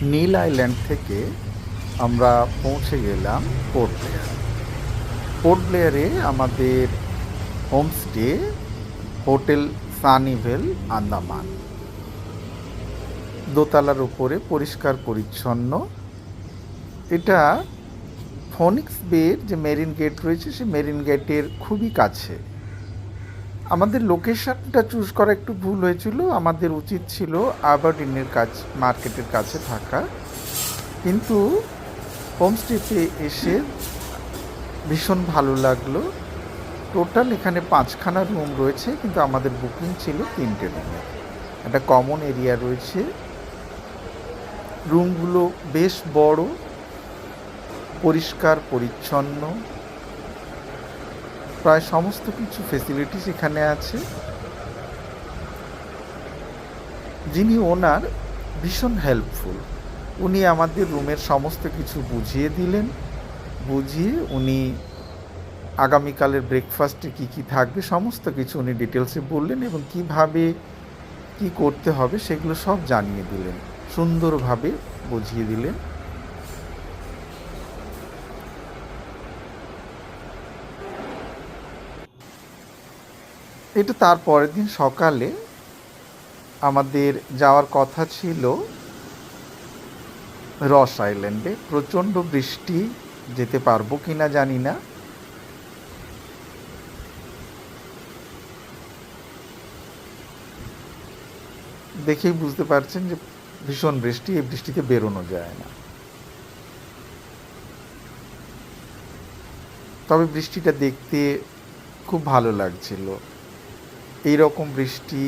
নীল island থেকে আমরা পৌঁছে গেলাম পোর্ট ব্লেয়ার। পোর্ট ব্লেয়ারে আমাদের হোমস্টে হোটেল সানিভেল আন্দামান। দোতলার উপরে পরিষ্কার পরিচ্ছন্ন। এটা ফোনিক্স বের যে মেরিন গেট রয়েছে সেই মেরিন গেটের খুবই কাছে। আমাদের লোকেশনটা চুজ করা একটু ভুল হয়েছিল, আমাদের উচিত ছিল আবারডিনের মার্কেটের কাছে থাকা, কিন্তু হোমস্টেতে এসে ভীষণ ভালো লাগলো। টোটাল এখানে 5খানা রুম রয়েছে, কিন্তু আমাদের বুকিং ছিল 3টে রুমের। একটা কমন এরিয়া রয়েছে, রুমগুলো বেশ বড়, পরিষ্কার পরিচ্ছন্ন, প্রায় সমস্ত কিছু ফেসিলিটিস এখানে আছে। যিনি ওনার ভীষণ হেল্পফুল, উনি আমাদের রুমের সমস্ত কিছু বুঝিয়ে দিলেন। বুঝিয়ে উনি আগামীকালের ব্রেকফাস্টে কী কী থাকবে সমস্ত কিছু উনি ডিটেলসে বললেন, এবং কিভাবে কি করতে হবে সেগুলো সব জানিয়ে দিলেন, সুন্দরভাবে বুঝিয়ে দিলেন। এটা তার পরের দিন সকালে আমাদের যাওয়ার কথা ছিল রস আইল্যান্ডে। প্রচণ্ড বৃষ্টি, যেতে পারবো কি না জানি না। দেখেই বুঝতে পারছেন যে ভীষণ বৃষ্টি, এই বৃষ্টিতে বেরোনো যায় না। তবে বৃষ্টিটা দেখতে খুব ভালো লাগছিল। এই রকম বৃষ্টি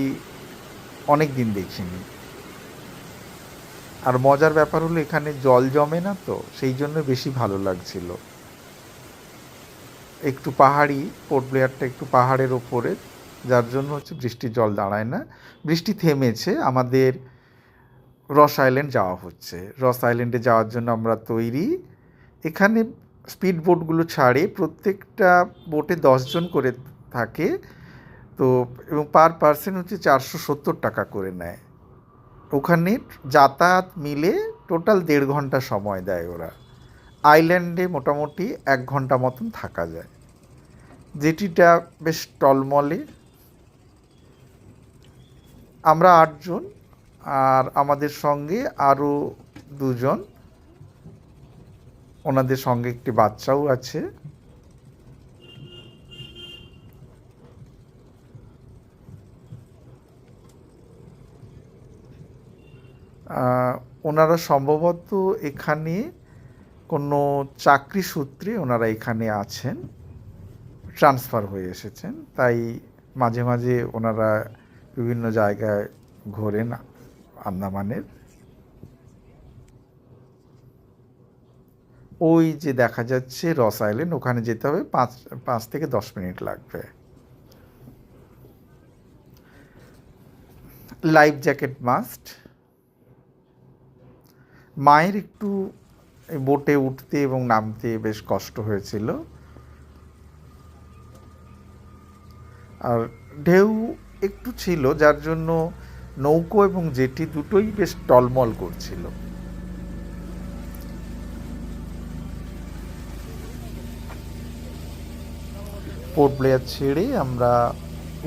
অনেক দিন দেখিনি। আর মজার ব্যাপার হলো এখানে জল জমে না, তো সেই জন্য বেশি ভালো লাগছিল। একটু পাহাড়ি, পোর্ট ব্লেয়ারটা একটু পাহাড়ের ওপরে, যার জন্য হচ্ছে বৃষ্টির জল দাঁড়ায় না। বৃষ্টি থেমেছে, আমাদের রস আইল্যান্ড যাওয়া হচ্ছে। রস আইল্যান্ডে যাওয়ার জন্য আমরা তৈরি। এখানে স্পিড বোটগুলো ছাড়ে, প্রত্যেকটা বোটে 10জন করে থাকে, তো এবং পার পার্সন হচ্ছে 470 টাকা করে নেয়। ওখানে যাতায়াত মিলে টোটাল 1.5 ঘন্টা সময় দেয় ওরা। আইল্যান্ডে মোটামুটি 1 ঘন্টা মতন থাকা যায়। জেটিটা বেশ টলমলে। আমরা 8জন, আর আমাদের সঙ্গে আরও 2জন, ওনাদের সঙ্গে একটি বাচ্চাও আছে। ওনারা সম্ভবত এখানে কোনো চাকরি সূত্রে ওনারা এখানে আছেন, ট্রান্সফার হয়ে এসেছেন, তাই মাঝে মাঝে ওনারা বিভিন্ন জায়গায় ঘোরেন আন্দামানের। ওই যে দেখা যাচ্ছে রস আইল্যান্ড, ওখানে যেতে হবে 5 থেকে 10 মিনিট লাগবে। Life jacket must. মায়ের একটু বোটে উঠতে এবং নামতে বেশ কষ্ট হয়েছিল, আর ঢেউ একটু ছিল, যার জন্য নৌকো এবং জেটি দুটোই বেশ টলমল করছিল। পোর্ট ব্লেয়ার ছেড়ে আমরা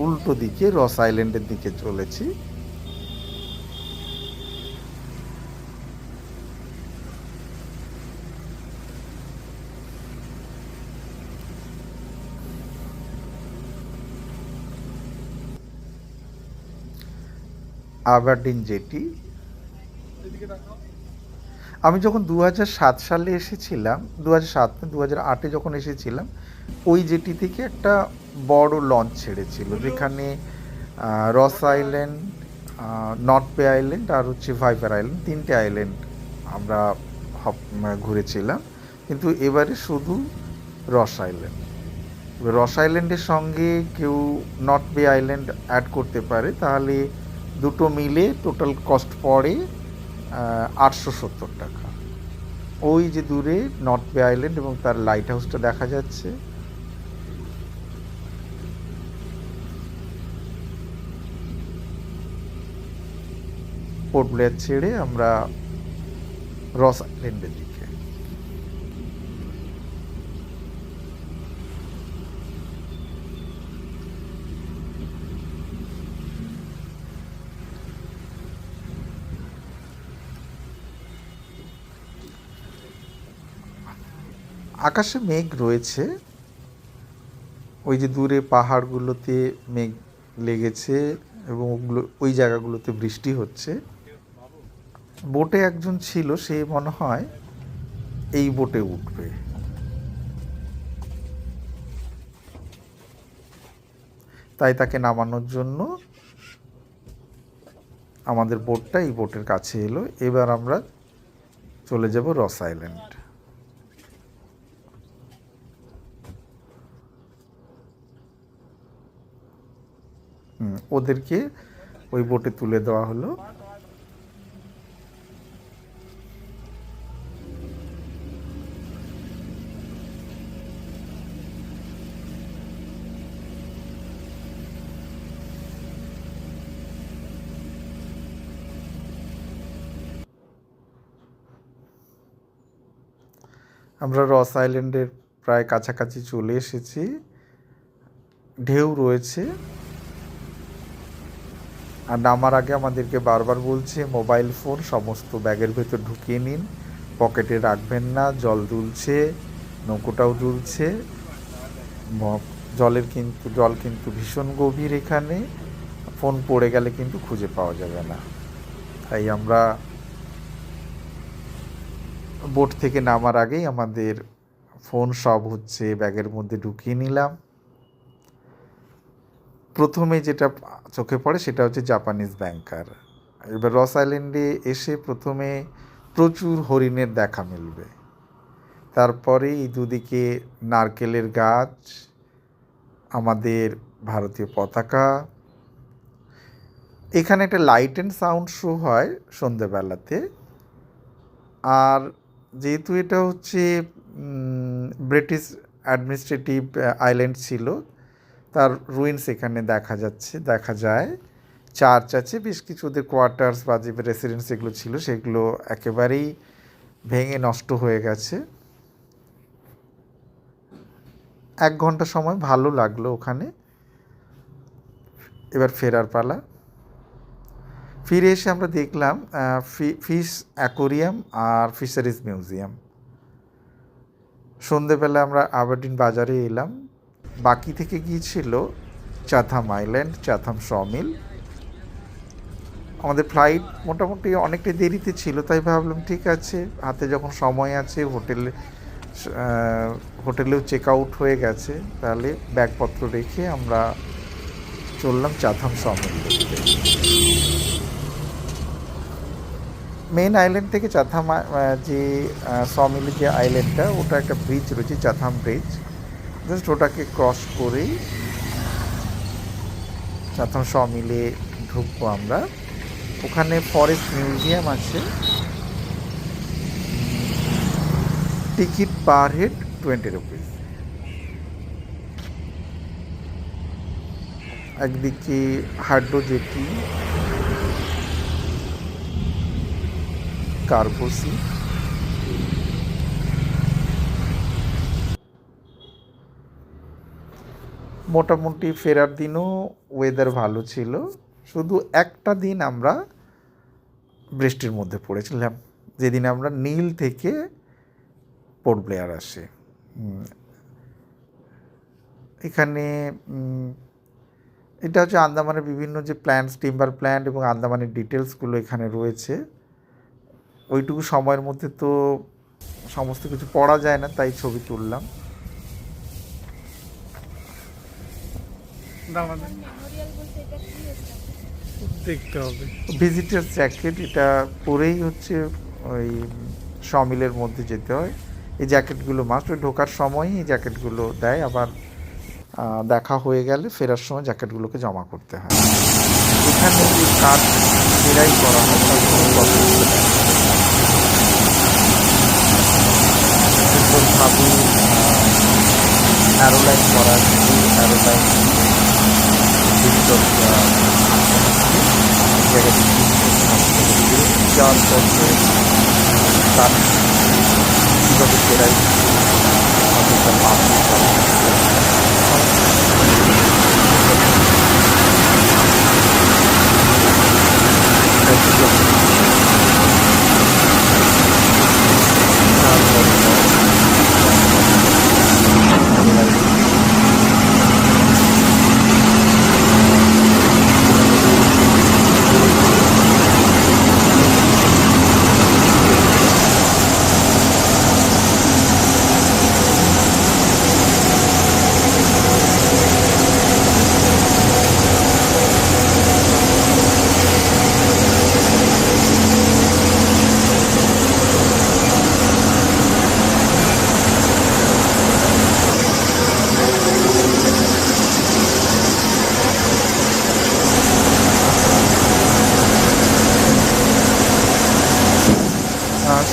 উল্টো দিকে রস আইল্যান্ডের দিকে চলেছি। Aberdeen jetty. আমি যখন 2007 সালে এসেছিলাম, 2007 না 2008-এ যখন এসেছিলাম, ওই জেটি থেকে একটা বড় লঞ্চ ছেড়েছিল, যেখানে রস আইল্যান্ড, নর্থ বে আইল্যান্ড আর হচ্ছে ভাইপার আইল্যান্ড, 3টে আইল্যান্ড আমরা ঘুরেছিলাম। কিন্তু এবারে শুধু রস আইল্যান্ড। রস আইল্যান্ডের সঙ্গে কেউ নর্থ বে আইল্যান্ড অ্যাড করতে পারে, তাহলে দুটো মিলে টোটাল কস্ট পড়ে 870 টাকা। ওই যে দূরে নর্থ বে আইল্যান্ড এবং তার লাইট হাউসটা দেখা যাচ্ছে। পোর্ট ব্লেয়ার ছেড়ে আমরা রস আইল্যান্ডের দিকে। আকাশে মেঘ রয়েছে, ওই যে দূরে পাহাড়গুলোতে মেঘ লেগেছে এবং ওগুলো ওই জায়গাগুলোতে বৃষ্টি হচ্ছে। বোটে একজন ছিল, সে মনে হয় এই বোটে উঠবে। তাই তাকে নামানোর জন্য আমাদের বোটটা এই বোটের কাছে এলো। এবার আমরা চলে যাব রস আইল্যান্ড। ওদেরকে ওই বোটে তুলে দেওয়া হলো। আমরা রস আইল্যান্ডের প্রায় কাছাকাছি চলে এসেছি। ঢেউ রয়েছে, আর নামার আগে আমাদেরকে বারবার বলছে মোবাইল ফোন সমস্ত ব্যাগের ভেতর ঢুকিয়ে নিন, পকেটে রাখবেন না, জল দুলছে, নৌকোটাও দুলছে। জল কিন্তু ভীষণ গভীর এখানে, ফোন পড়ে গেলে কিন্তু খুঁজে পাওয়া যাবে না। তাই আমরা বোট থেকে নামার আগেই আমাদের ফোন সব হচ্ছে ব্যাগের মধ্যে ঢুকিয়ে নিলাম। প্রথমে যেটা চোখে পড়ে সেটা হচ্ছে জাপানিজ ব্যাংকার। এবার রস আইল্যান্ডে এসে প্রথমে প্রচুর হরিণের দেখা মিলবে, তারপরে এই দুদিকে নারকেলের গাছ, আমাদের ভারতীয় পতাকা। এখানে একটা লাইট অ্যান্ড সাউন্ড শো হয় সন্ধেবেলাতে। আর যেহেতু এটা হচ্ছে ব্রিটিশ অ্যাডমিনিস্ট্রেটিভ আইল্যান্ড ছিল, তার রুইন্স এখানে দেখা যায়। চার্চ আছে, বেশ কিছু ওদের কোয়ার্টার্স বা যে রেসিডেন্স এগুলো ছিল সেগুলো একেবারেই ভেঙে নষ্ট হয়ে গেছে। 1 ঘন্টা সময় ভালো লাগলো ওখানে। এবার ফেরার পালা। ফিরে এসে আমরা দেখলাম ফিশ অ্যাকোরিয়াম আর ফিশারিজ মিউজিয়াম। সন্ধেবেলা আমরা আবারডিন বাজারে এলাম। বাকি থেকে গিয়েছিল চাথাম আইল্যান্ড, চাথাম সমিল। আমাদের ফ্লাইট মোটামুটি অনেকটাই দেরিতে ছিল, তাই ভাবলাম ঠিক আছে, হাতে যখন সময় আছে, হোটেলেও চেক আউট হয়ে গেছে, তাহলে ব্যাগপত্র রেখে আমরা চললাম চাথাম সমিল দেখতে। মেন আইল্যান্ড থেকে চাথাম যে সমিলের যে আইল্যান্ডটা, ওটা একটা ব্রিজ রয়েছে, চাথাম ব্রিজ। জাস্ট ওটাকে ক্রস করেই চাথাম সমিলে ঢুকবো আমরা। ওখানে ফরেস্ট মিউজিয়াম আছে। Ticket per head 20 rupees. একদিকে হাড্ডো জেটি, কার্গোসি, মোটামুটি ফেরার দিনও ওয়েদার ভালো ছিল। শুধু একটা দিন আমরা বৃষ্টির মধ্যে পড়েছিলাম, যেদিন আমরা নীল থেকে পোর্ট ব্লেয়ার আসি। এখানে এটা হচ্ছে আন্দামানের বিভিন্ন যে প্ল্যান্টস, টিম্বার প্ল্যান্ট এবং আন্দামানের ডিটেলসগুলো এখানে রয়েছে। ওইটুকু সময়ের মধ্যে তো সমস্ত কিছু পড়া যায় না, তাই ছবি তুললাম। দেখতে হবে ভিজিটার্স জ্যাকেট, এটা পরেই হচ্ছে ওই সমিলের মধ্যে যেতে হয়। এই জ্যাকেটগুলো মাস্ট, ওই ঢোকার সময়ই এই জ্যাকেটগুলো দেয়, আবার দেখা হয়ে গেলে ফেরার সময় জ্যাকেটগুলোকে জমা করতে হয়। এখানে যে কাঠ সেলাই করা হয় তার কোনো ভাবে অ্যারোলাইন করা, অ্যারোলাইন জায়গাটি যাওয়ার পথে তার কীভাবে কেরাই তার মাছ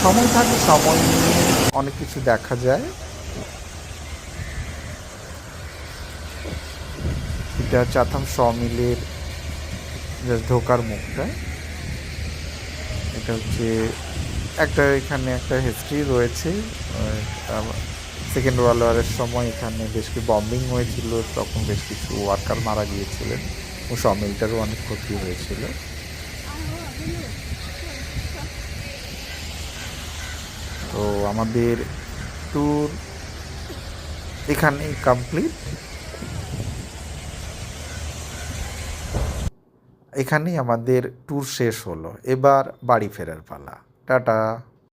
সময় থাকে, সময় নিয়ে অনেক কিছু দেখা যায়। এটা চাথাম সমিলের জাস্ট ঢোকার মুখটা। এটা হচ্ছে একটা, এখানে একটা হিস্ট্রি রয়েছে। সেকেন্ড ওয়ার্ল্ড ওয়ারের সময় এখানে বেশ কিছু বম্বিং হয়েছিল, তখন বেশ কিছু ওয়ার্কার মারা গিয়েছিলেন ও সমিলটারও অনেক ক্ষতি হয়েছিল। তো আমাদের ট্যুর এখানেই কমপ্লিট। এখানেই আমাদের ট্যুর শেষ হলো, এবার বাড়ি ফেরার পালা। টাটা।